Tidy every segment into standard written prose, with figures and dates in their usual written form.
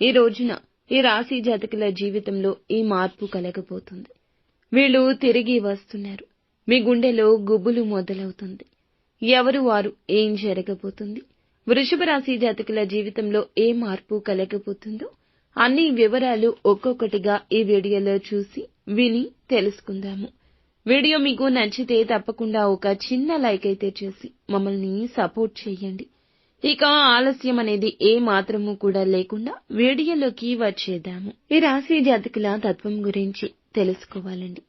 ఈ రోజున ఈ రాశి జాతకుల జీవితంలో ఈ మార్పు కలగబోతుంది. వీళ్ళు తిరిగి వస్తున్నారు. మీ గుండెలో గుబులు మొదలవుతుంది. ఎవరు వారు, ఏం జరగబోతుంది, వృషభ రాశి జాతకుల జీవితంలో ఏ మార్పు కలగబోతుందో అన్ని వివరాలు ఒక్కొక్కటిగా ఈ వీడియోలో చూసి విని తెలుసుకుందాము. వీడియో మీకు నచ్చితే తప్పకుండా ఒక చిన్న లైక్ అయితే చేసి మమ్మల్ని సపోర్ట్ చేయండి. ఇక ఆలస్యం అనేది ఏ మాత్రము కూడా లేకుండా వీడియోలోకి వచ్చేద్దాము. ఈ రాశి జాతకుల తత్వం గురించి తెలుసుకోవాలండి.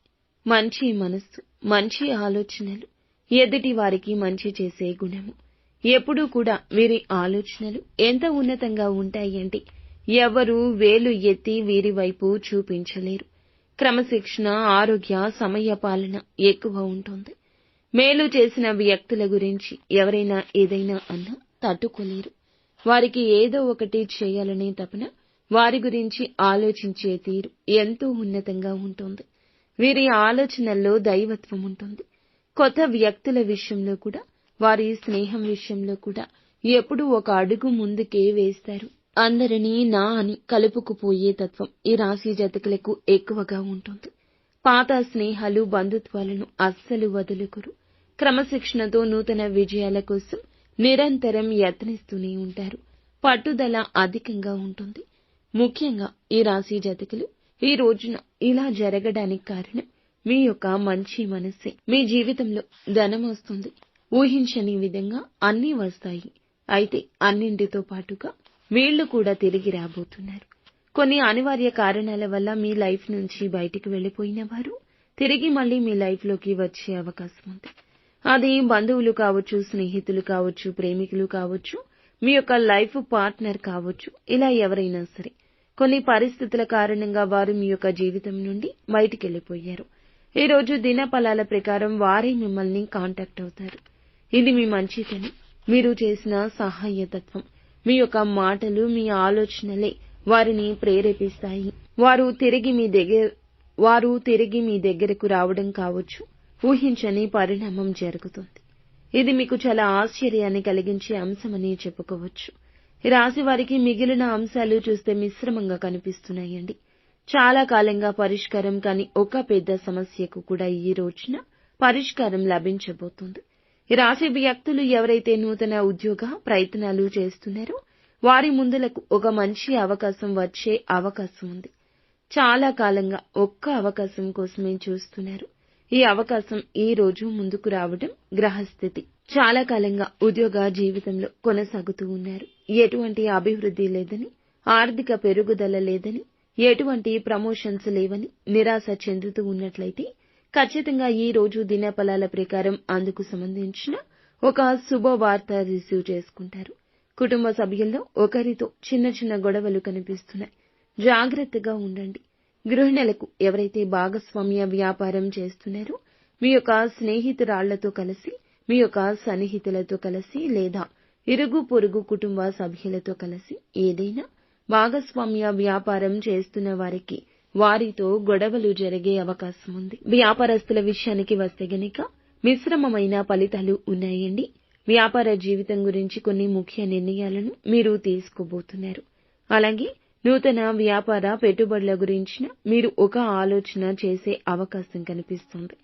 మంచి మనస్సు, మంచి ఆలోచనలు, ఎదుటి వారికి మంచి చేసే గుణము. ఎప్పుడూ కూడా వీరి ఆలోచనలు ఎంత ఉన్నతంగా ఉంటాయంటే ఎవరు వేలు ఎత్తి వీరి వైపు చూపించలేరు. క్రమశిక్షణ, ఆరోగ్య, సమయ పాలన ఎక్కువ ఉంటుంది. మేలు చేసిన వ్యక్తుల గురించి ఎవరైనా ఏదైనా అన్నా తట్టుకోలేరు. వారికి ఏదో ఒకటి చేయాలనే తపన, వారి గురించి ఆలోచించే తీరు ఎంతో ఉన్నతంగా ఉంటుంది. వీరి ఆలోచనల్లో దైవత్వం ఉంటుంది. కొత్త వ్యక్తుల విషయంలో కూడా, వారి స్నేహం విషయంలో కూడా ఎప్పుడూ ఒక అడుగు ముందుకే వేస్తారు. అందరినీ నా అని కలుపుకుపోయే తత్వం ఈ రాశి జాతకులకు ఎక్కువగా ఉంటుంది. పాత స్నేహాలు, బంధుత్వాలను అస్సలు వదులుకోరు. క్రమశిక్షణతో నూతన విజయాల కోసం నిరంతరం యత్నిస్తూనే ఉంటారు. పట్టుదల అధికంగా ఉంటుంది. ముఖ్యంగా ఈ రాశి జాతకులు ఈ రోజున ఇలా జరగడానికి కారణం మీ యొక్క మంచి మనస్సే. మీ జీవితంలో ధనం వస్తుంది. ఊహించని విధంగా అన్నీ వస్తాయి. అయితే అన్నింటితో పాటుగా వీళ్లు కూడా తిరిగి రాబోతున్నారు. కొన్ని అనివార్య కారణాల వల్ల మీ లైఫ్ నుంచి బయటికి వెళ్లిపోయిన వారు తిరిగి మళ్లీ మీ లైఫ్ లోకి వచ్చే అవకాశం ఉంది. అది బంధువులు కావచ్చు, స్నేహితులు కావచ్చు, ప్రేమికులు కావచ్చు, మీ యొక్క లైఫ్ పార్ట్నర్ కావచ్చు. ఇలా ఎవరైనా సరే కొన్ని పరిస్థితుల కారణంగా వారు మీ యొక్క జీవితం నుండి బయటికి వెళ్లిపోయారు. ఈ రోజు దినఫలాల ప్రకారం వారే మిమ్మల్ని కాంటాక్ట్ అవుతారు. ఇది మీ మంచితనం, మీరు చేసిన సహాయతత్వం, మీ యొక్క మాటలు, మీ ఆలోచనలే వారిని ప్రేరేపిస్తాయి. వారు తిరిగి మీ దగ్గరకు రావడం కావచ్చు. ఊహించని పరిణామం జరుగుతుంది. ఇది మీకు చాలా ఆశ్చర్యాన్ని కలిగించే అంశమని చెప్పుకోవచ్చు. ఈ రాశి వారికి మిగిలిన అంశాలు చూస్తే మిశ్రమంగా కనిపిస్తున్నాయండి. చాలా కాలంగా పరిష్కారం కాని ఒక పెద్ద సమస్యకు కూడా ఈ రోజున పరిష్కారం లభించబోతుంది. ఈ రాశి వ్యక్తులు ఎవరైతే నూతన ఉద్యోగ ప్రయత్నాలు చేస్తున్నారో వారి ముందులకు ఒక మంచి అవకాశం వచ్చే అవకాశం ఉంది. చాలా కాలంగా ఒక్క అవకాశం కోసమే చూస్తున్నారు. ఈ అవకాశం ఈ రోజు ముందుకు రావడం గ్రహస్థితి. చాలా కాలంగా ఉద్యోగ జీవితంలో కొనసాగుతూ ఉన్నారు. ఎటువంటి అభివృద్ధి లేదని, ఆర్థిక పెరుగుదల లేదని, ఎటువంటి ప్రమోషన్స్ లేవని నిరాశ చెందుతూ ఉన్నట్లయితే ఖచ్చితంగా ఈ రోజు దినఫలాల ప్రకారం అందుకు సంబంధించిన ఒక శుభవార్త రిసీవ్ చేసుకుంటారు. కుటుంబ సభ్యుల్లో ఒకరితో చిన్న చిన్న గొడవలు కనిపిస్తున్నాయి. జాగ్రత్తగా ఉండండి. గృహిణులకు ఎవరైతే భాగస్వామ్య వ్యాపారం చేస్తున్నారో మీ యొక్క స్నేహితురాళ్లతో కలిసి, మీ యొక్క సన్నిహితులతో కలిసి లేదా ఇరుగు పొరుగు కుటుంబ సభ్యులతో కలిసి ఏదైనా భాగస్వామ్య వ్యాపారం చేస్తున్న వారికి వారితో గొడవలు జరిగే అవకాశం ఉంది. వ్యాపారస్తుల విషయానికి వస్తే గనక మిశ్రమమైన ఫలితాలు ఉన్నాయండి. వ్యాపార జీవితం గురించి కొన్ని ముఖ్య నిర్ణయాలను మీరు తీసుకోబోతున్నారు. అలాగే నూతన వ్యాపార పెట్టుబడుల గురించిన మీరు ఒక ఆలోచన చేసే అవకాశం కనిపిస్తుంది.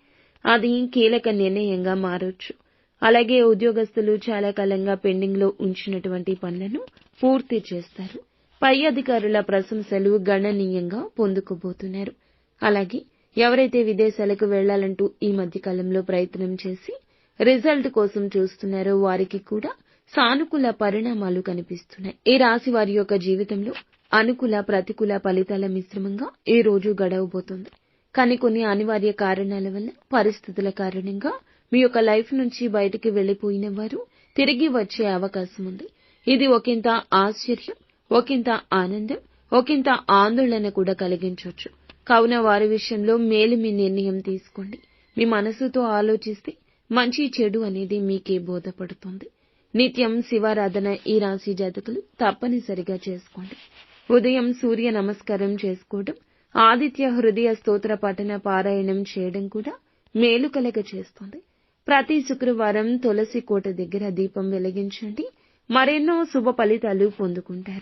అది కీలక నిర్ణయంగా మారొచ్చు. అలాగే ఉద్యోగస్తులు చాలా కాలంగా పెండింగ్ లో ఉంచినటువంటి పనులను పూర్తి చేస్తారు. పై అధికారుల ప్రశంసలు గణనీయంగా పొందుకోబోతున్నారు. అలాగే ఎవరైతే విదేశాలకు వెళ్లాలంటూ ఈ మధ్య కాలంలో ప్రయత్నం చేసి రిజల్ట్ కోసం చూస్తున్నారో వారికి కూడా సానుకూల పరిణామాలు కనిపిస్తున్నాయి. ఈ రాశి వారి యొక్క జీవితంలో అనుకూల, ప్రతికూల ఫలితాల మిశ్రమంగా ఈ రోజు గడవబోతోంది. కానీ కొన్ని అనివార్య కారణాల వల్ల, పరిస్థితుల కారణంగా మీ యొక్క లైఫ్ నుంచి బయటికి వెళ్లిపోయిన వారు తిరిగి వచ్చే అవకాశం ఉంది. ఇది ఒకంత ఆశ్చర్యం, ఒకంత ఆనందం, ఒకంత ఆందోళన కూడా కలిగించవచ్చు. కావున వారి విషయంలో మేలిమి నిర్ణయం తీసుకోండి. మీ మనసుతో ఆలోచిస్తే మంచి చెడు అనేది మీకే బోధపడుతుంది. నిత్యం శివారాధన ఈ రాశి జాతకులు తప్పనిసరిగా చేసుకోండి. ఉదయం సూర్య నమస్కారం చేసుకోవడం, ఆదిత్య హృదయ స్తోత్ర పఠన పారాయణం చేయడం కూడా మేలు కలగ చేస్తుంది. ప్రతి శుక్రవారం తులసి కోట దగ్గర దీపం వెలిగించండి. మరెన్నో శుభ ఫలితాలు పొందుకుంటారు.